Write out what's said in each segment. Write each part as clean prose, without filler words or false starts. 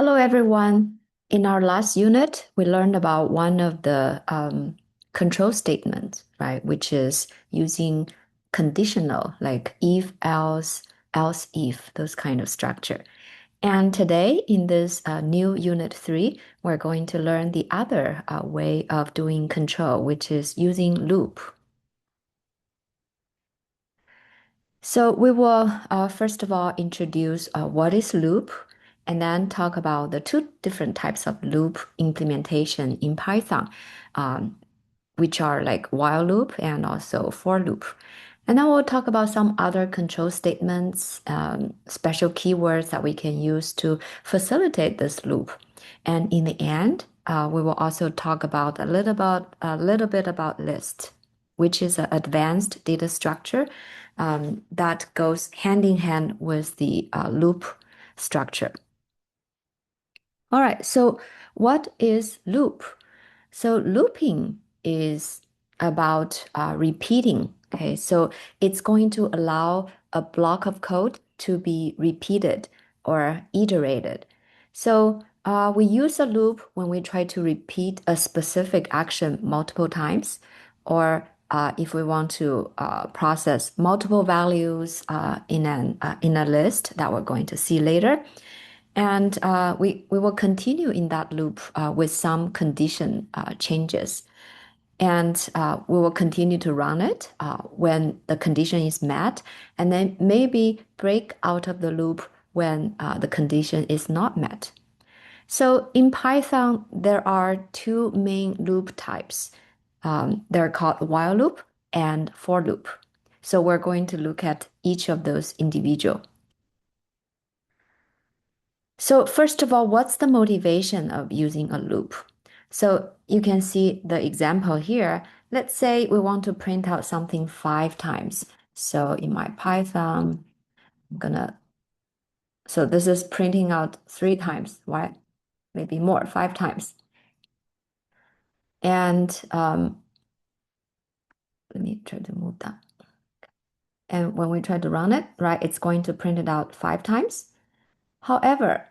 Hello, everyone. In our last unit, we learned about one of the control statements, right? Which is using conditional, like if, else, else if, those kind of structure. And today, in this new unit 3, we're going to learn the other way of doing control, which is using loop. So we will first of all introduce what is loop and then talk about the two different types of loop implementation in Python, um, which are like while loop and also for loop. And then we'll talk about some other control statements, special keywords that we can use to facilitate this loop. And in the end, we will also talk about a little bit about list, which is an advanced data structure that goes hand in hand with the loop structure. All right, so what is loop? So looping is about repeating. Okay, so it's going to allow a block of code to be repeated or iterated. So we use a loop when we try to repeat a specific action multiple times, or if we want to process multiple values in a list that we're going to see later. And we will continue in that loop with some condition changes. And we will continue to run it when the condition is met, and then maybe break out of the loop when the condition is not met. So in Python, there are two main loop types. They're called while loop and for loop. So we're going to look at each of those individual. So first of all, what's the motivation of using a loop? So you can see the example here. Let's say we want to print out something 5 times. So in my Python, I'm gonna, so this is printing out 3 times, right? Maybe more, 5 times. And let me try to move that. And when we try to run it, right, it's going to print it out 5 times. However,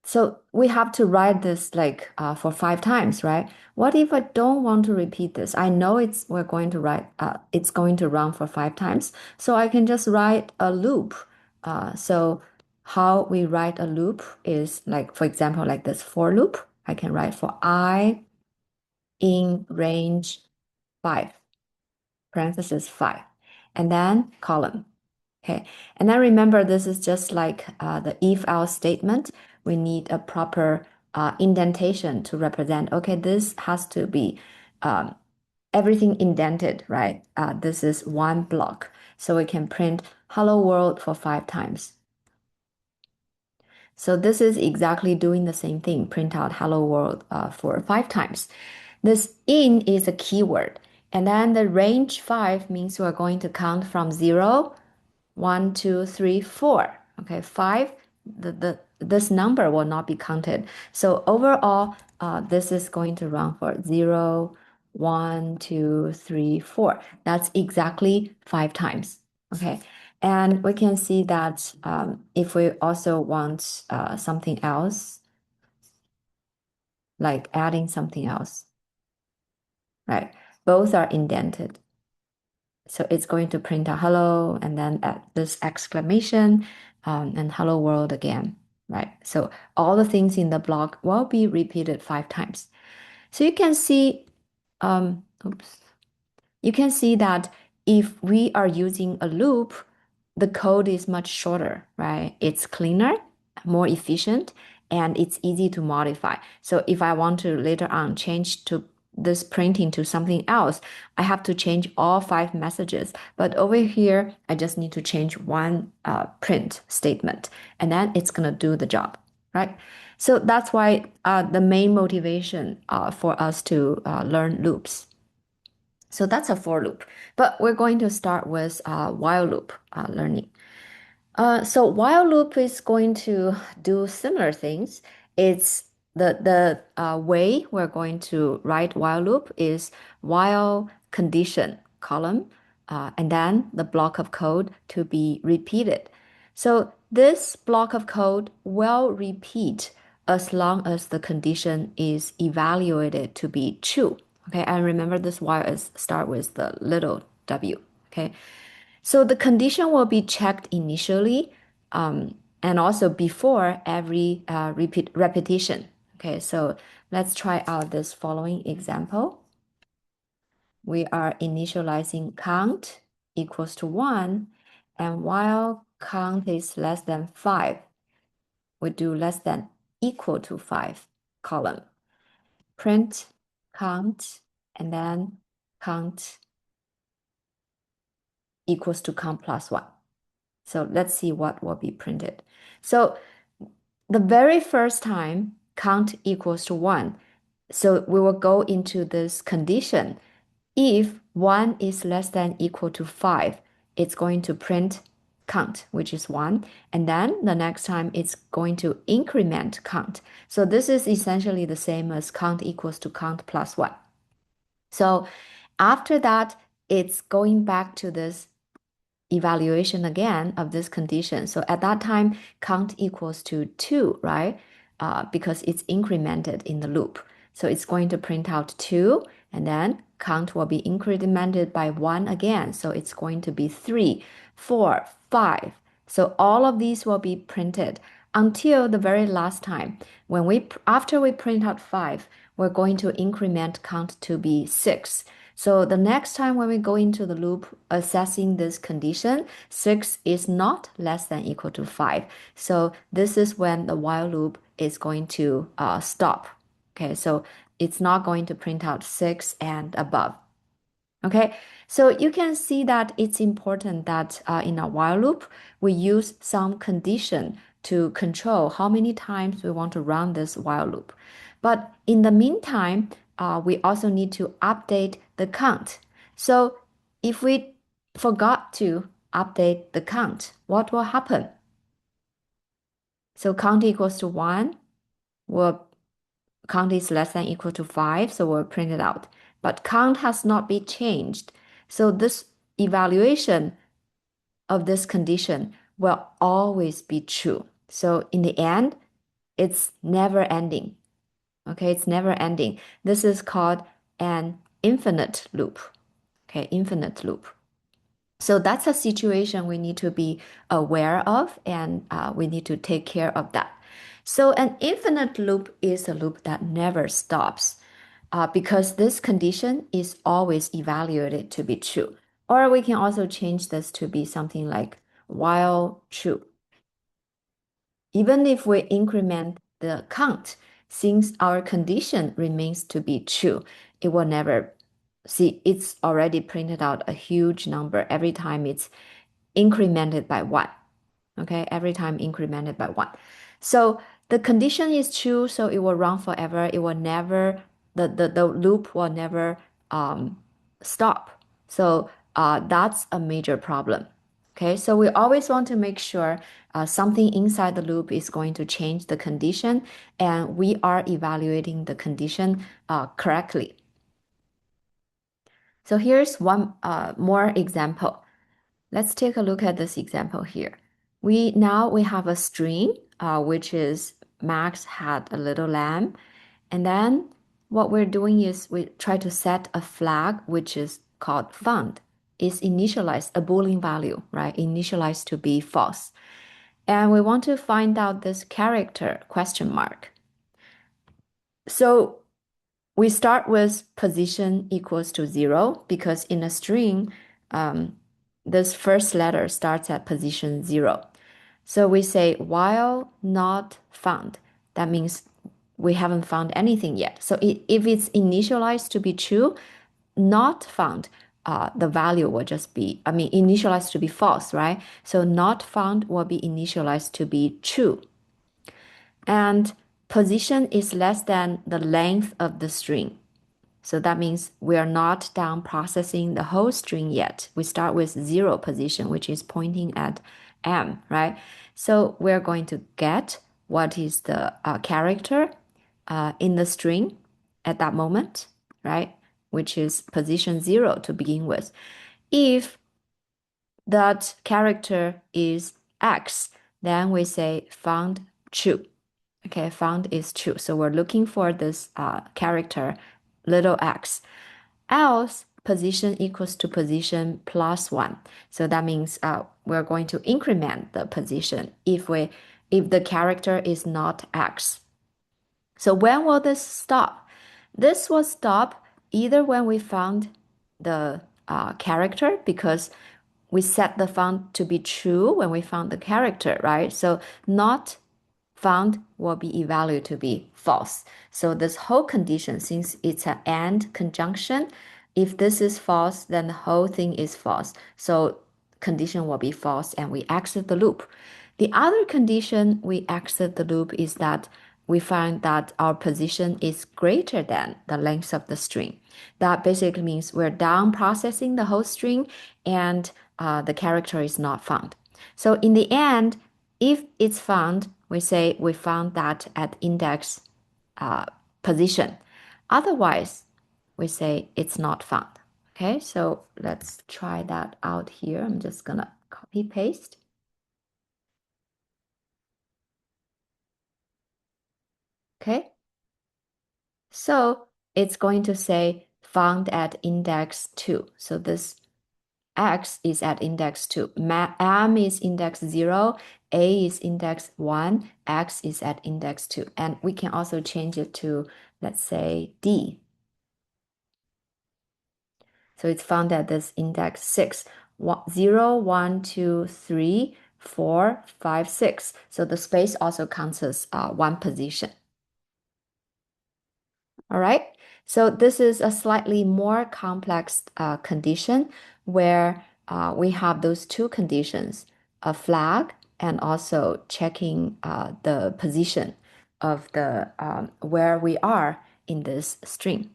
so we have to write this like for 5 times, right? What if I don't want to repeat this? I know we're going to write it's going to run for 5 times, so I can just write a loop. So how we write a loop is like, for example, like this for loop. I can write for I in range 5, parenthesis 5, and then column. Okay, and then remember this is just like the if-else statement. We need a proper indentation to represent, okay, this has to be um, everything indented, right? This is one block. So we can print hello world for 5 times. So this is exactly doing the same thing, print out hello world for 5 times. This in is a keyword. And then the range 5 means we're going to count from 0, 1, 2, 3, 4. Okay, 5, this number will not be counted. So overall, this is going to run for 0, 1, 2, 3, 4. That's exactly 5 times. Okay, and we can see that if we also want something else, like adding something else, right? Both are indented. So it's going to print a hello and then add this exclamation and hello world again, right? So all the things in the block will be repeated 5 times. So you can see, oops, you can see that if we are using a loop, the code is much shorter, right? It's cleaner, more efficient, and it's easy to modify. So if I want to later on change to this printing to something else, I have to change all 5 messages. But over here, I just need to change one print statement, and then it's gonna do the job, right? So that's why the main motivation for us to learn loops. So that's a for loop. But we're going to start with while loop learning. So while loop is going to do similar things. It's the way we're going to write while loop is while condition column, and then the block of code to be repeated. So this block of code will repeat as long as the condition is evaluated to be true. Okay, and remember this while is start with the little w. Okay, so the condition will be checked initially, and also before every repetition. Okay, so let's try out this following example. We are initializing count equals to 1, and while count is less than 5, we do less than equal to 5 column. Print count, and then count equals to count plus 1. So let's see what will be printed. So the very first time count equals to 1, so we will go into this condition. If 1 is less than equal to 5, it's going to print count, which is 1. And then the next time it's going to increment count. So this is essentially the same as count equals to count plus 1. So after that, it's going back to this evaluation again of this condition. So at that time, count equals to 2, right? Because it's incremented in the loop. So it's going to print out 2, and then count will be incremented by 1 again. So it's going to be 3, 4, 5. So all of these will be printed until the very last time. After we print out 5, we're going to increment count to be 6. So the next time when we go into the loop assessing this condition, 6 is not less than equal to 5. So this is when the while loop is going to stop. Okay, so it's not going to print out 6 and above. Okay, so you can see that it's important that in a while loop, we use some condition to control how many times we want to run this while loop. But in the meantime, we also need to update the count. So if we forgot to update the count, what will happen? So count equals to 1, will count is less than equal to 5, so we'll print it out. But count has not been changed. So this evaluation of this condition will always be true. So in the end, it's never ending. Okay, it's never ending. This is called an infinite loop. Okay, infinite loop. So that's a situation we need to be aware of, and we need to take care of that. So an infinite loop is a loop that never stops because this condition is always evaluated to be true. Or we can also change this to be something like while true. Even if we increment the count, since our condition remains to be true, it will never see, it's already printed out a huge number every time it's incremented by 1. Okay, every time incremented by 1. So the condition is true, so it will run forever. It will never, the loop will never stop. So that's a major problem. Okay, so we always want to make sure something inside the loop is going to change the condition, and we are evaluating the condition correctly. So here's one more example. Let's take a look at this example here. We have a string, which is Max had a little lamb. And then what we're doing is we try to set a flag, which is called found. It's initialized, a Boolean value, right? Initialized to be false. And we want to find out this character question mark. So we start with position equals to 0 because in a string, this first letter starts at position 0. So we say while not found. That means we haven't found anything yet. So if it's initialized to be true, not found, the value will just be, initialized to be false, right? So not found will be initialized to be true. And position is less than the length of the string. So that means we are not done processing the whole string yet. We start with 0 position, which is pointing at M, right? So we're going to get what is the character in the string at that moment, right? Which is position 0 to begin with. If that character is X, then we say found true. Okay, found is true. So we're looking for this character, little x. Else, position equals to position plus 1. So that means we're going to increment the position if the character is not x. So when will this stop? This will stop either when we found the character, because we set the found to be true when we found the character, right? So not found will be evaluated to be false. So this whole condition, since it's an and conjunction, if this is false, then the whole thing is false. So condition will be false and we exit the loop. The other condition we exit the loop is that we find that our position is greater than the length of the string. That basically means we're down processing the whole string and the character is not found. So in the end, if it's found, we say we found that at index position. Otherwise, we say it's not found. Okay, so let's try that out here. I'm just gonna copy paste. Okay, so it's going to say found at index 2. So this X is at index 2. M is index 0, A is index 1, X is at index 2. And we can also change it to, let's say, D. So it's found at this index 6. 0, 1, 2, 3, 4, 5, 6. So the space also counts as one position. All right. So this is a slightly more complex condition where we have those two conditions, a flag and also checking the position of the where we are in this string.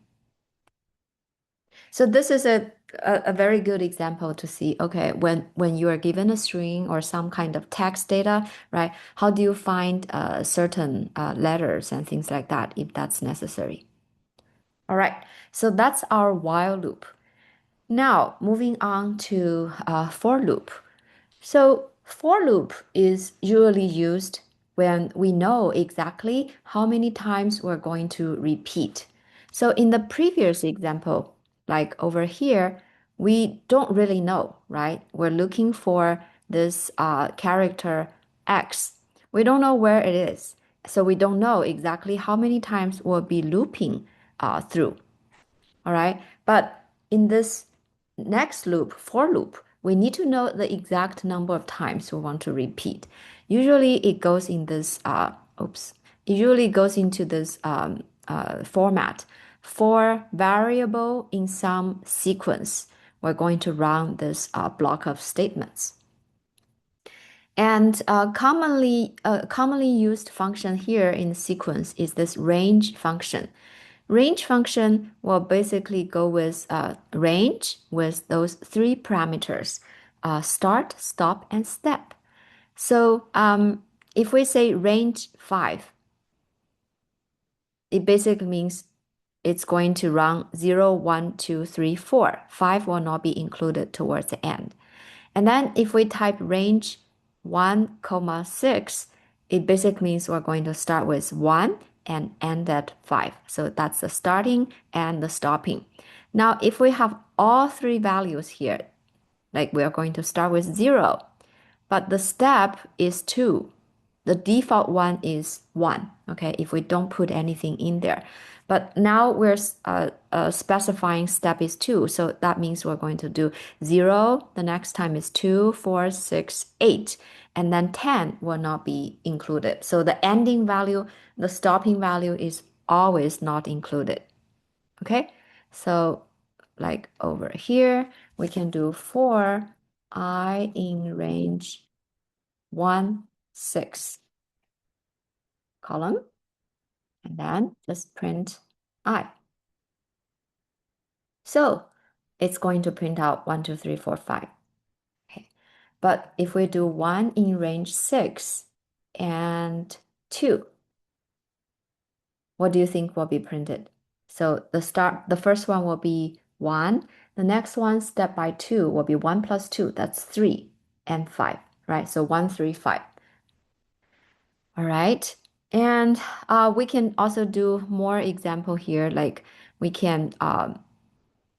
So this is a very good example to see, okay, when you are given a string or some kind of text data, right? How do you find certain letters and things like that if that's necessary? All right, so that's our while loop. Now, moving on to for loop. So for loop is usually used when we know exactly how many times we're going to repeat. So in the previous example, like over here, we don't really know, right? We're looking for this character X. We don't know where it is. So we don't know exactly how many times we'll be looping through. All right. But in this next loop, for loop, we need to know the exact number of times we want to repeat. Usually it goes in this, it usually goes into this format. For variable in some sequence, we're going to run this block of statements. And commonly used function here in the sequence is this range function. Range function will basically go with range with those three parameters, start, stop, and step. So if we say range 5, it basically means it's going to run 0, 1, 2, 3, 4. 5 will not be included towards the end. And then if we type range 1, comma 6, it basically means we're going to start with 1 and end at 5. So that's the starting and the stopping. Now, if we have all three values here, like we are going to start with 0, but the step is 2. The default one is 1, okay, if we don't put anything in there. But now we're specifying step is 2, so that means we're going to do 0, the next time is 2, 4, 6, 8, and then 10 will not be included. So the ending value, the stopping value is always not included, okay? So like over here, we can do for I in range 1, 6 column, and then just print I. So it's going to print out 1, 2, 3, 4, 5. Okay. But if we do 1 in range 6 and 2, what do you think will be printed? So the first one will be 1. The next one, step by 2, will be 1 plus 2, that's 3 and 5, right? So 1, 3, 5. All right. And we can also do more example here, like we can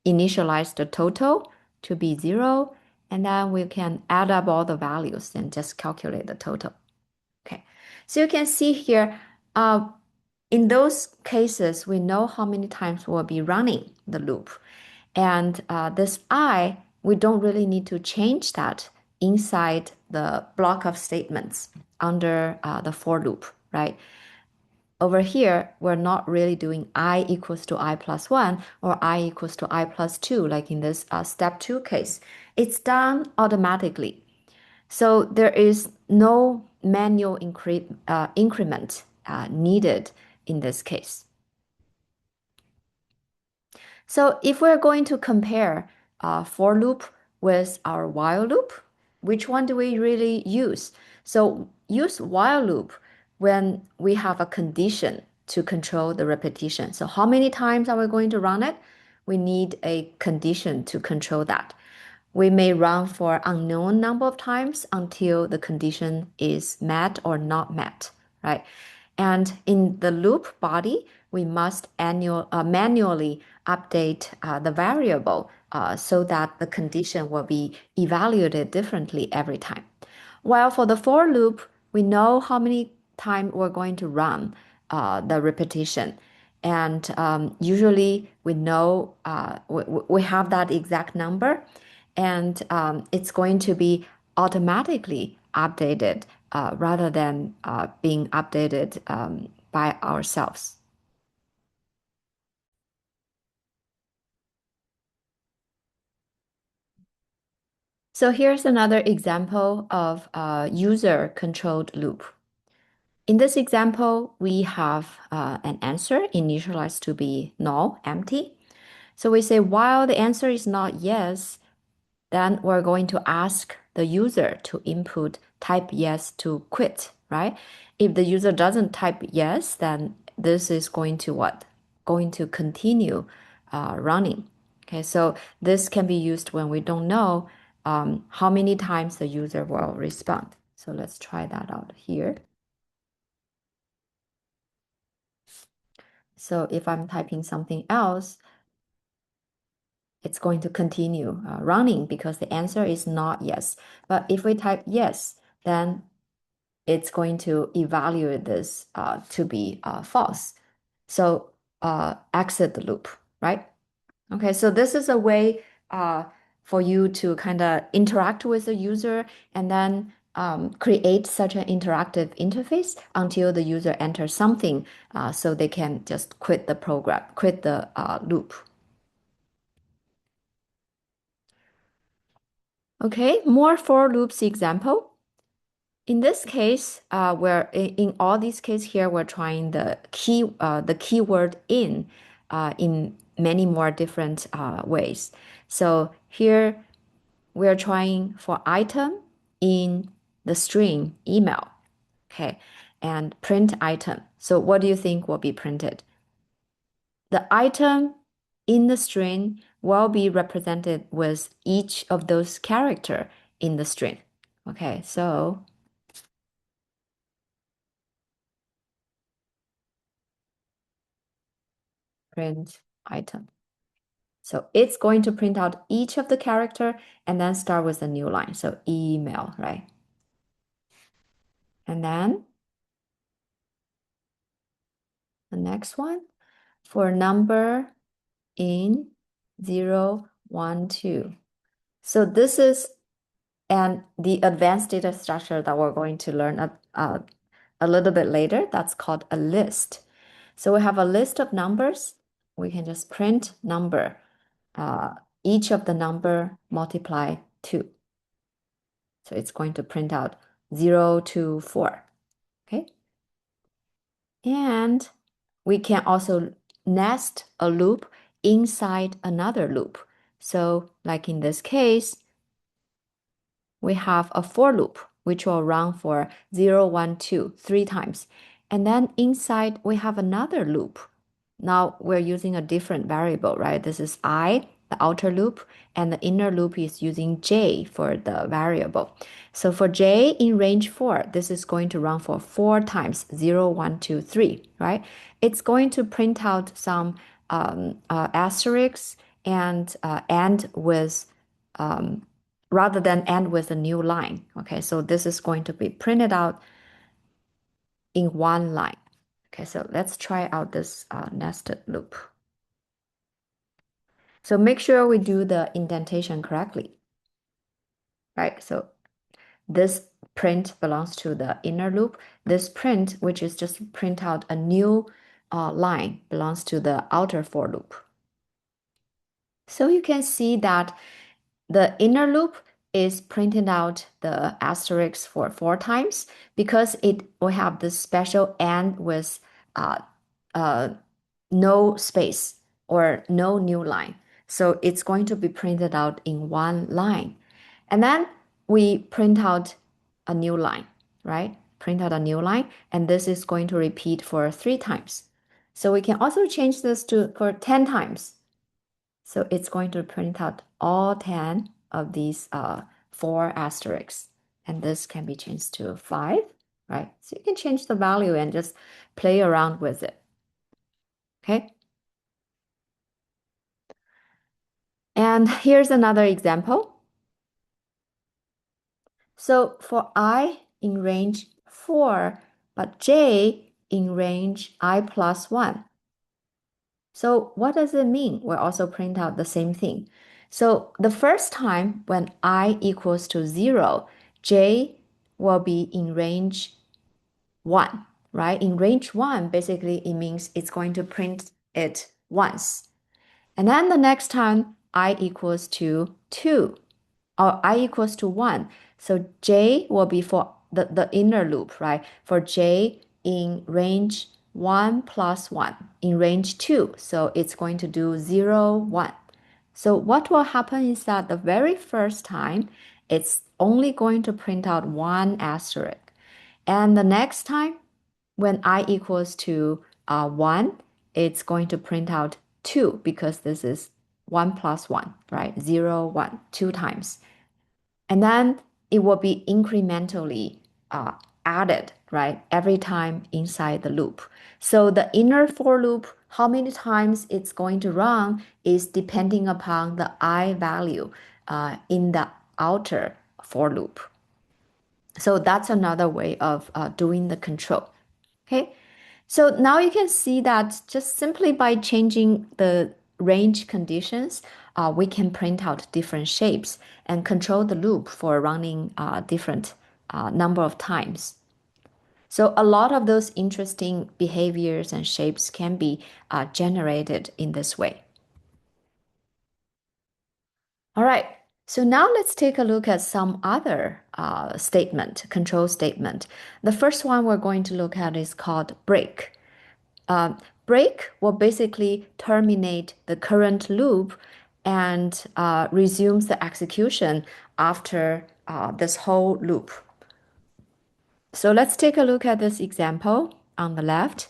initialize the total to be 0, and then we can add up all the values and just calculate the total. Okay. So you can see here, uh, in those cases, we know how many times we'll be running the loop. And this I, we don't really need to change that inside the block of statements under the for loop, right? Over here, we're not really doing I equals to I plus 1 or I equals to I plus 2, like in this step 2 case. It's done automatically. So there is no manual increment needed in this case. So if we're going to compare for loop with our while loop, which one do we really use? So use while loop when we have a condition to control the repetition. So how many times are we going to run it? We need a condition to control that. We may run for unknown number of times until the condition is met or not met, right? And in the loop body, we must manually update the variable so that the condition will be evaluated differently every time. While for the for loop, we know how many times we're going to run the repetition. And usually we know we have that exact number, and it's going to be automatically updated rather than being updated by ourselves. So here's another example of a user-controlled loop. In this example, we have an answer initialized to be null, empty. So we say while the answer is not yes, then we're going to ask the user to input type yes to quit, right? If the user doesn't type yes, then this is going to what? Going to continue running. Okay, so this can be used when we don't know how many times the user will respond. So let's try that out here. So if I'm typing something else, it's going to continue running because the answer is not yes. But if we type yes, then it's going to evaluate this to be false. So exit the loop, right? Okay, so this is a way for you to kind of interact with the user and then create such an interactive interface until the user enters something so they can just quit the program, quit the loop. Okay, more for loops example. In this case, where in all these cases here, we're trying the keyword in many more different ways. So here we're trying for item in the string email, okay, and print item. So what do you think will be printed? The item in the string will be represented with each of those character in the string. Okay, so print item. So it's going to print out each of the character and then start with a new line. So email, right? And then the next one for number in 0, 1, 2. So this is and the advanced data structure that we're going to learn a little bit later. That's called a list. So we have a list of numbers. We can just print number. Each of the number multiply 2. So it's going to print out 0 to 4. Okay. And we can also nest a loop inside another loop. So like in this case, we have a for loop, which will run for 0, 1, 2, 3 times. And then inside we have another loop. Now we're using a different variable, right? This is I, the outer loop, and the inner loop is using j for the variable. So for j in range 4, this is going to run for 4 times 0, 1, 2, 3, right? It's going to print out some asterisks and end with rather than end with a new line. Okay, so this is going to be printed out in one line. Okay, so let's try out this nested loop. So make sure we do the indentation correctly, right? So this print belongs to the inner loop. This print, which is just print out a new line, belongs to the outer for loop. So you can see that the inner loop is printing out the asterisk for 4 times because it will have this special and with uh, uh, no space or no new line. So it's going to be printed out in one line. And then we print out a new line, right? Print out a new line, and this is going to repeat for 3 times. So we can also change this to for 10 times. So it's going to print out all 10 of these 4 asterisks. And this can be changed to 5, right? So you can change the value and just play around with it. Okay. And here's another example. So for I in range 4, but j in range I plus 1. So what does it mean? We'll also print out the same thing. So the first time when I equals to 0, j will be in range 1, right? In range 1, basically it means it's going to print it once. And then the next time I equals to 2 or I equals to 1. So j will be for the inner loop, right? For j in range 1 plus 1 in range 2. So it's going to do 0, 1. So what will happen is that the very first time, it's only going to print out one asterisk. And the next time, when I equals to 1, it's going to print out 2 because this is 1 plus 1, right? 0, 1, 2 times. And then it will be incrementally uh, added, right? Every time inside the loop. So the inner for loop, how many times it's going to run is depending upon the I value in the outer for loop. So that's another way of doing the control. Okay. So now you can see that just simply by changing the range conditions, we can print out different shapes and control the loop for running different number of times. So a lot of those interesting behaviors and shapes can be generated in this way. All right. So now let's take a look at some other control statement. The first one we're going to look at is called break. Uh, Break will basically terminate the current loop and resumes the execution after this whole loop. So let's take a look at this example on the left.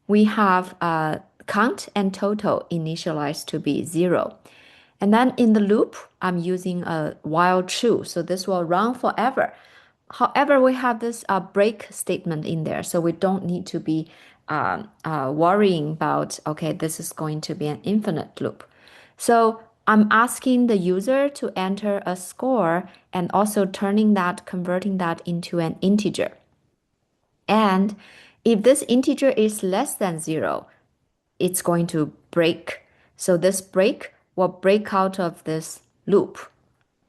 We have count and total initialized to be 0. And then in the loop, I'm using a while true. So this will run forever. However, we have this break statement in there. So we don't need to be worrying about, okay, this is going to be an infinite loop. So I'm asking the user to enter a score and also converting that into an integer. And if this integer is less than 0, it's going to break. So this break will break out of this loop.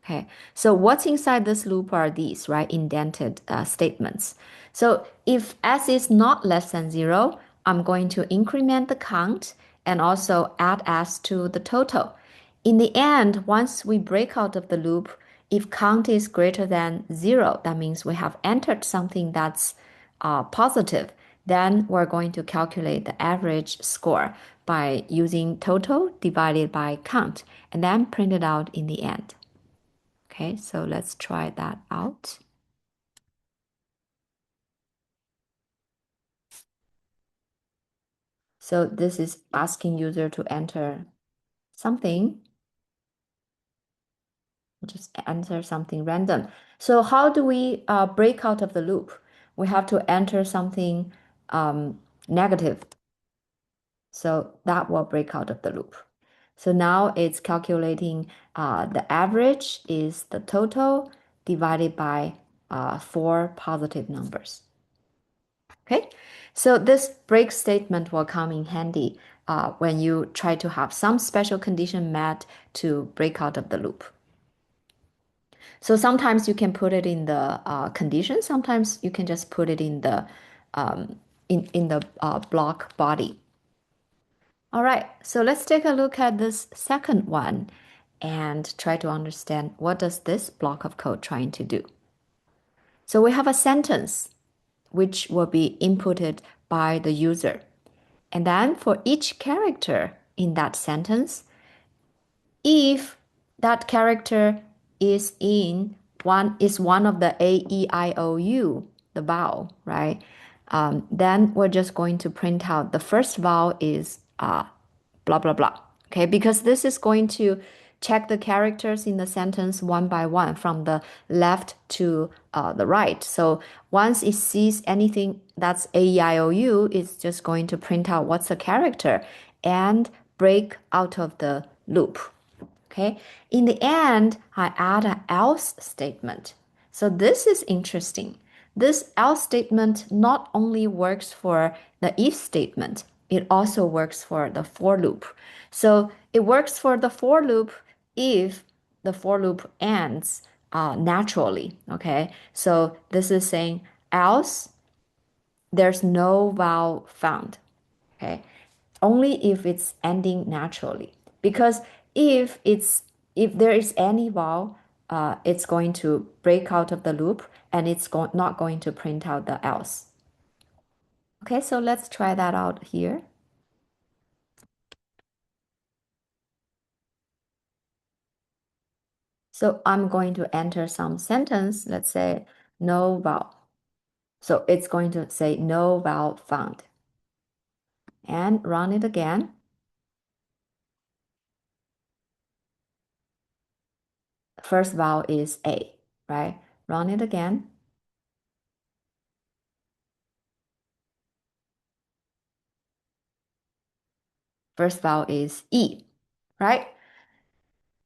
Okay, so what's inside this loop are these, right? Indented statements. So if s is not less than 0, I'm going to increment the count and also add s to the total. In the end, once we break out of the loop, if count is greater than 0, that means we have entered something that's positive. Then we're going to calculate the average score by using total divided by count and then print it out in the end. Okay, so let's try that out. So this is asking user to enter something. We'll just enter something random. So how do we break out of the loop? We have to enter something negative. So that will break out of the loop. So now it's calculating the average is the total divided by four positive numbers. Okay, so this break statement will come in handy when you try to have some special condition met to break out of the loop. So sometimes you can put it in the condition, sometimes you can just put it in the block body. All right, so let's take a look at this second one and try to understand what does this block of code trying to do. So we have a sentence which will be inputted by the user. And then for each character in that sentence, if that character is one of the A, E, I, O, U, the vowel, right? Then we're just going to print out the first vowel is blah, blah, blah. Okay, because this is going to check the characters in the sentence one by one from the left to the right. So once it sees anything that's A, E, I, O, U, it's just going to print out what's the character and break out of the loop. Okay, in the end, I add an else statement. So this is interesting. This else statement not only works for the if statement, it also works for the for loop. So it works for the for loop if the for loop ends naturally. Okay, so this is saying else there's no vowel found. Okay, only if it's ending naturally. Because if there is any vowel, it's going to break out of the loop and it's not going to print out the else. Okay, so let's try that out here. So I'm going to enter some sentence, let's say no vowel. So it's going to say no vowel found. And run it again. First vowel is A, right? Run it again. First vowel is E, right?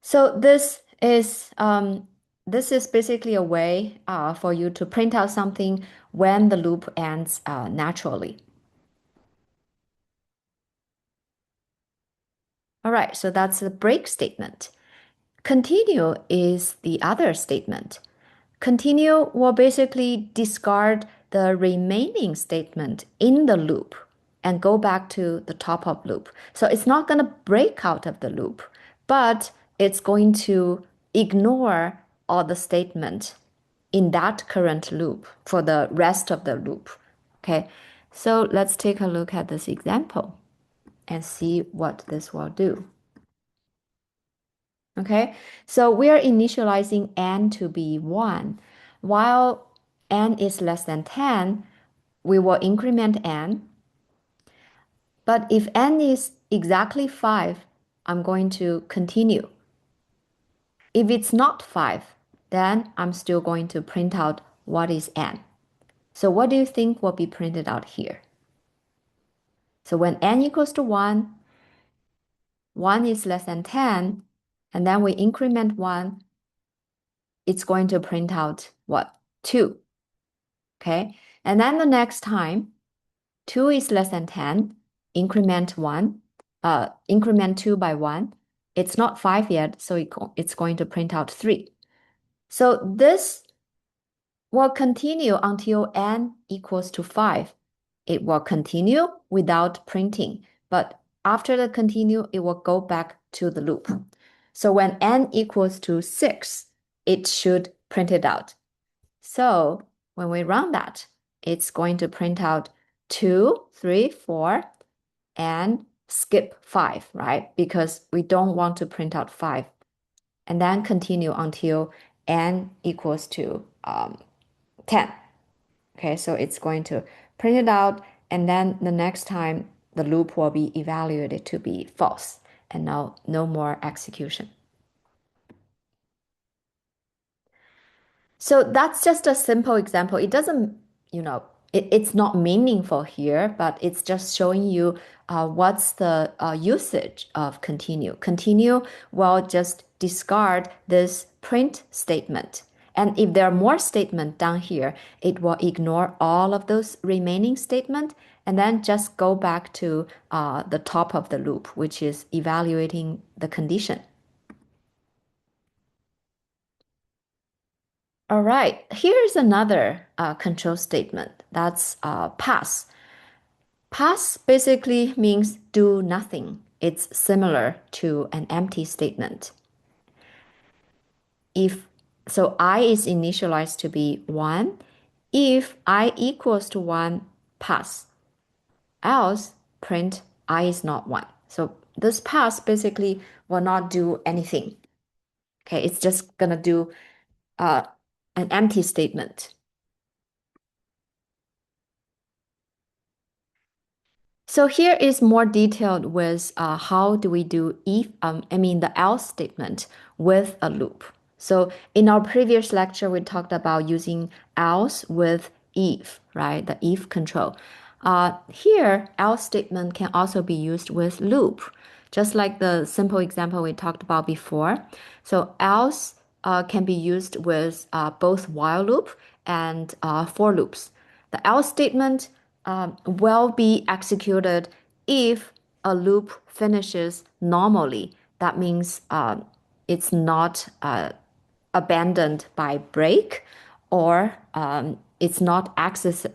So this is basically a way for you to print out something when the loop ends naturally. All right, so that's the break statement. Continue is the other statement. Continue will basically discard the remaining statement in the loop and go back to the top of loop. So it's not going to break out of the loop, but it's going to ignore all the statement in that current loop for the rest of the loop. Okay, so let's take a look at this example and see what this will do. Okay, so we are initializing n to be 1. While n is less than 10, we will increment n. But if n is exactly 5, I'm going to continue. If it's not 5, then I'm still going to print out what is n. So what do you think will be printed out here? So when n equals to 1, 1 is less than 10, and then we increment 1, it's going to print out what? 2. Okay, and then the next time, 2 is less than 10, increment 2 by 1. It's not 5 yet, so it's going to print out 3. So this will continue until n equals to 5. It will continue without printing, but after the continue, it will go back to the loop. So when n equals to 6, it should print it out. So when we run that, it's going to print out 2, 3, 4, and skip 5, right? Because we don't want to print out 5. And then continue until n equals to 10. Okay, so it's going to print it out, and then the next time the loop will be evaluated to be false, and now no more execution. So that's just a simple example. It doesn't, it's not meaningful here, but it's just showing you what's the usage of continue. Continue will just discard this print statement. And if there are more statements down here, it will ignore all of those remaining statements and then just go back to the top of the loop, which is evaluating the condition. All right, here's another control statement. That's pass. Pass basically means do nothing. It's similar to an empty statement. If so, I is initialized to be 1. If I equals to 1, pass. Else, print I is not 1. So this pass basically will not do anything. Okay, it's just gonna do uh, an empty statement. So here is more detailed with how do we do if, the else statement with a loop. So in our previous lecture, we talked about using else with if, right? The if control. Here, else statement can also be used with loop, just like the simple example we talked about before. So else can be used with both while loop and for loops. The else statement will be executed if a loop finishes normally. That means it's not abandoned by break or it's not exited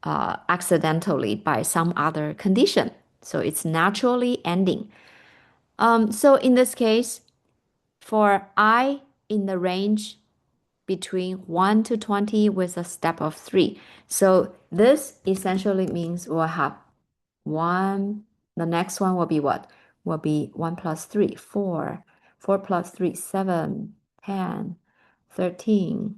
accidentally by some other condition. So it's naturally ending. So in this case, for I in the range between 1 to 20 with a step of 3. So this essentially means we'll have 1, the next one will be what? Will be 1 plus 3, 4, 4 plus 3, 7, 10, 13,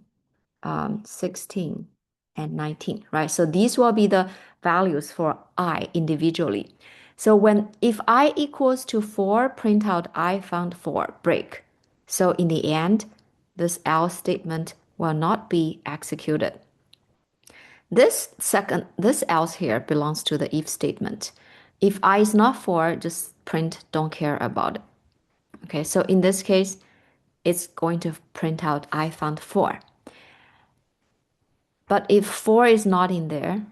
16, and 19, right? So these will be the values for I individually. So if I equals to 4, print out I found 4, break. So in the end, this else statement will not be executed. This else here belongs to the if statement. If I is not 4, just print don't care about it. Okay, so in this case, it's going to print out I found 4. But if 4 is not in there,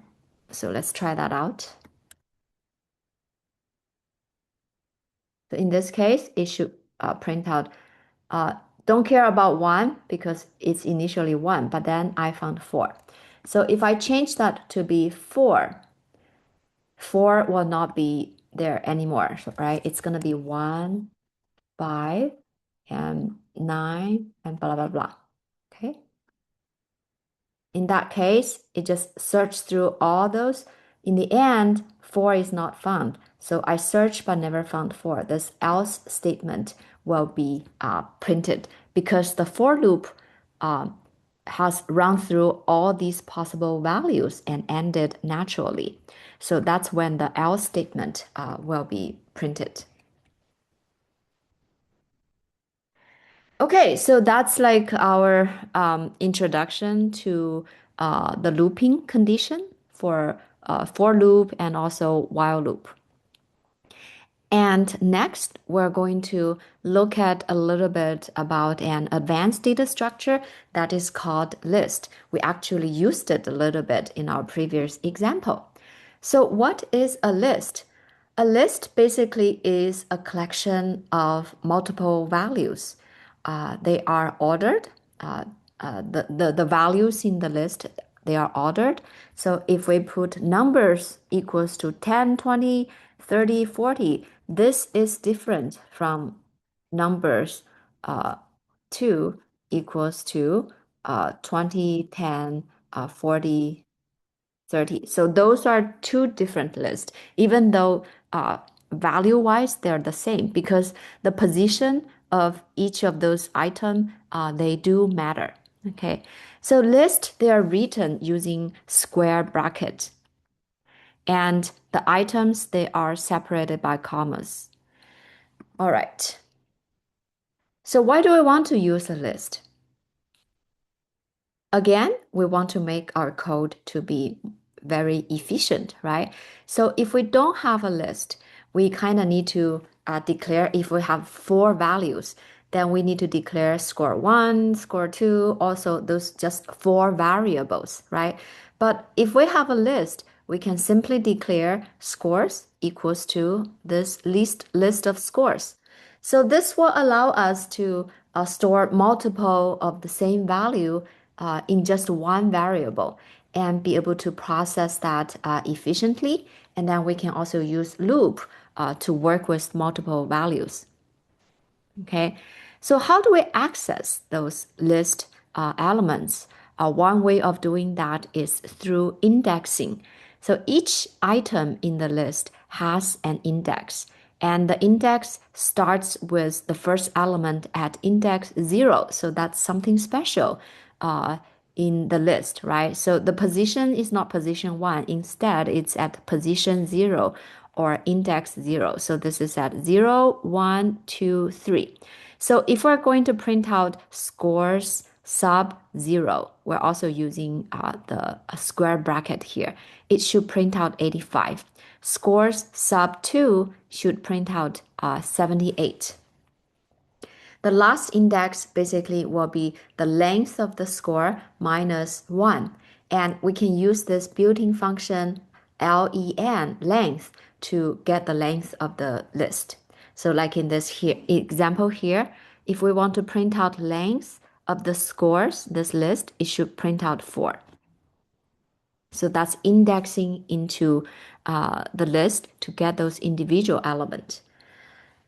so let's try that out. So in this case, it should print out uh, don't care about 1 because it's initially 1, but then I found 4. So if I change that to be 4, 4 will not be there anymore, right? It's going to be 1, 5, and 9, and blah, blah, blah. Okay. In that case, it just searched through all those. In the end, 4 is not found. So I searched but never found 4. This else statement will be printed because the for loop has run through all these possible values and ended naturally. So that's when the else statement will be printed. Okay, so that's like our introduction to the looping condition for loop and also while loop. And next, we're going to look at a little bit about an advanced data structure that is called list. We actually used it a little bit in our previous example. So what is a list? A list basically is a collection of multiple values. They are ordered. The values in the list, they are ordered. So if we put numbers equals to 10, 20, 30, 40, this is different from numbers 2 equals to 20, 10, 40, 30. So those are two different lists, even though value-wise they're the same because the position of each of those items, they do matter. Okay, so list, they are written using square bracket. And the items, they are separated by commas. All right. So why do I want to use a list? Again, we want to make our code to be very efficient, right? So if we don't have a list, we kind of need to declare if we have four values, then we need to declare score one, score two, also those just four variables, right? But if we have a list, we can simply declare scores equals to this list of scores. So this will allow us to store multiple of the same value in just one variable and be able to process that efficiently. And then we can also use loop to work with multiple values. Okay, so how do we access those list elements? One way of doing that is through indexing. So each item in the list has an index, and the index starts with the first element at index 0. So that's something special in the list, right? So the position is not position 1. Instead, it's at position 0 or index 0. So this is at 0, 1, 2, 3. So if we're going to print out scores sub 0, we're also using the square bracket here. It should print out 85. Scores sub 2 should print out 78. The last index basically will be the length of the score minus 1. And we can use this built-in function len, length, to get the length of the list. So like in this here example here, if we want to print out length of the scores, this list, it should print out 4. So that's indexing into the list to get those individual elements.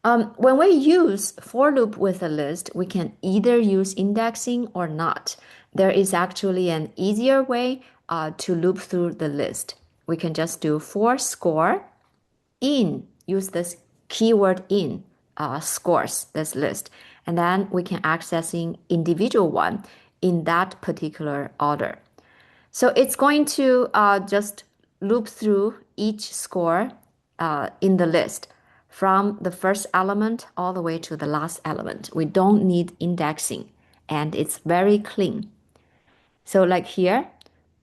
When we use for loop with a list, we can either use indexing or not. There is actually an easier way to loop through the list. We can just do for score in, use this keyword in scores, this list. And then we can accessing individual one in that particular order. So it's going to just loop through each score in the list from the first element all the way to the last element. We don't need indexing, and it's very clean. So like here,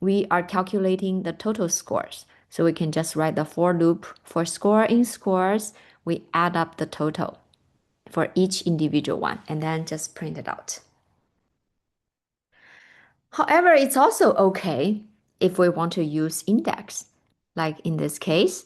we are calculating the total scores. So we can just write the for loop for score in scores. We add up the total for each individual one and then just print it out. However, it's also okay if we want to use index. Like in this case,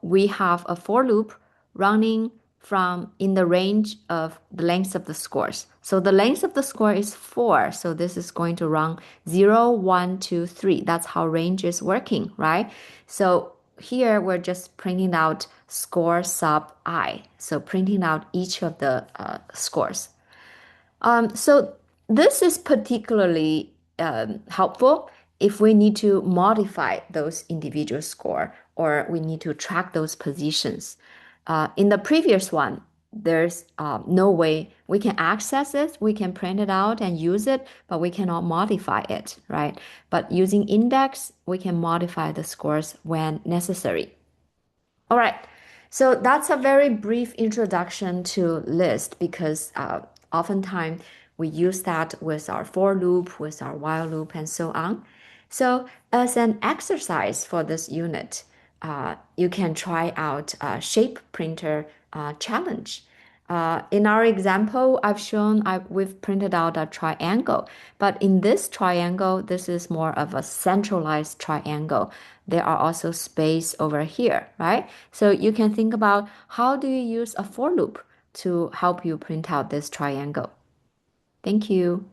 we have a for loop running from in the range of the length of the scores. So the length of the score is 4. So this is going to run 0, 1, 2, 3. That's how range is working, right? So here we're just printing out score sub I. So printing out each of the scores. So this is particularly helpful if we need to modify those individual score or we need to track those positions. In the previous one, there's no way we can access it, we can print it out and use it, but we cannot modify it, right? But using index, we can modify the scores when necessary. All right, so that's a very brief introduction to list because oftentimes we use that with our for loop, with our while loop, and so on. So as an exercise for this unit, you can try out a shape printer challenge. In our example, we've printed out a triangle, but in this triangle, this is more of a centralized triangle. There are also space over here, right? So you can think about how do you use a for loop to help you print out this triangle. Thank you.